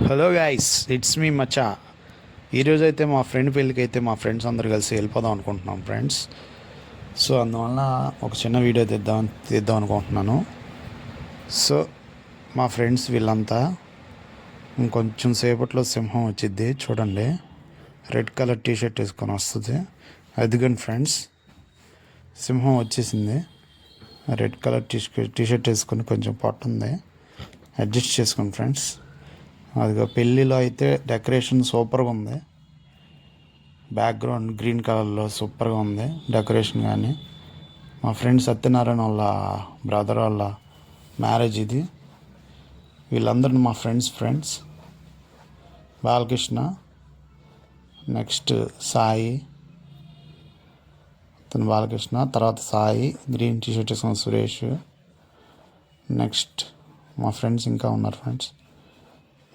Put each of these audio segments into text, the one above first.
Hello guys, it's me మచ్చా. ఈరోజు అయితే మా ఫ్రెండ్ పెళ్ళికి అయితే మా ఫ్రెండ్స్ అందరు కలిసి వెళ్ళిపోదాం అనుకుంటున్నాం ఫ్రెండ్స్. సో అందువల్ల ఒక చిన్న వీడియో తీద్దాం అనుకుంటున్నాను. సో మా ఫ్రెండ్స్ వీళ్ళంతా ఇంకొంచెం సేపట్లో సింహం వచ్చిద్ది చూడండి. రెడ్ కలర్ టీషర్ట్ వేసుకొని వస్తుంది. అదిగోండి ఫ్రెండ్స్, సింహం వచ్చేసింది. రెడ్ కలర్ టీషర్ట్ వేసుకొని కొంచెం పొట్టుంది, అడ్జస్ట్ చేసుకోండి ఫ్రెండ్స్. అదిగో పెళ్ళిలో అయితే డెకరేషన్ సూపర్గా ఉంది. బ్యాక్గ్రౌండ్ గ్రీన్ కలర్లో సూపర్గా ఉంది డెకరేషన్. కానీ మా ఫ్రెండ్ సత్యనారాయణ వాళ్ళ బ్రదర్ వాళ్ళ మ్యారేజ్ ఇది. వీళ్ళందరూ మా ఫ్రెండ్స్ బాలకృష్ణ, నెక్స్ట్ సాయి, అతను బాలకృష్ణ, తర్వాత సాయి గ్రీన్ టీషర్ట్ వేసుకున్న సురేష్, నెక్స్ట్ మా ఫ్రెండ్స్ ఇంకా ఉన్నారు ఫ్రెండ్స్.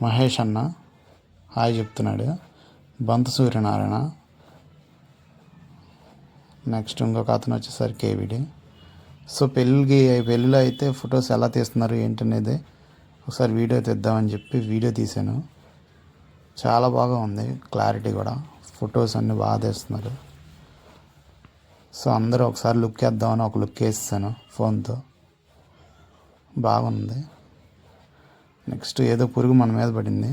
మహేష్ అన్న హాయ్ చెప్తున్నాడు, బంత సూర్యనారాయణ, నెక్స్ట్ ఇంకొక అతను వచ్చేసరికి కేవిడి. సో పెళ్ళిలో అయితే ఫొటోస్ ఎలా తీస్తున్నారు ఏంటనేది ఒకసారి వీడియో తీద్దామని చెప్పి వీడియో తీశాను. చాలా బాగా ఉంది, క్లారిటీ కూడా, ఫొటోస్ అన్నీ బాగా తీస్తున్నారు. సో అందరూ ఒకసారి లుక్ వేద్దామని ఒక లుక్ వేస్తాను ఫోన్తో, బాగుంది. నెక్స్ట్ ఏదో పురుగు మన మీద పడింది,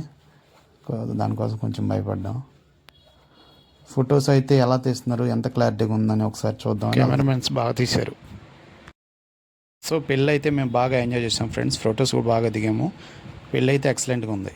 దానికోసం కొంచెం భయపడ్డాం. ఫొటోస్ అయితే ఎలా తీస్తున్నారు, ఎంత క్లారిటీగా ఉందని ఒకసారి చూద్దాం. కెమెరామెన్స్ బాగా తీశారు. సో పెళ్ళి అయితే మేము బాగా ఎంజాయ్ చేసాం ఫ్రెండ్స్. ఫొటోస్ కూడా బాగా దిగాము. పెళ్ళి అయితే ఎక్సలెంట్గా ఉంది.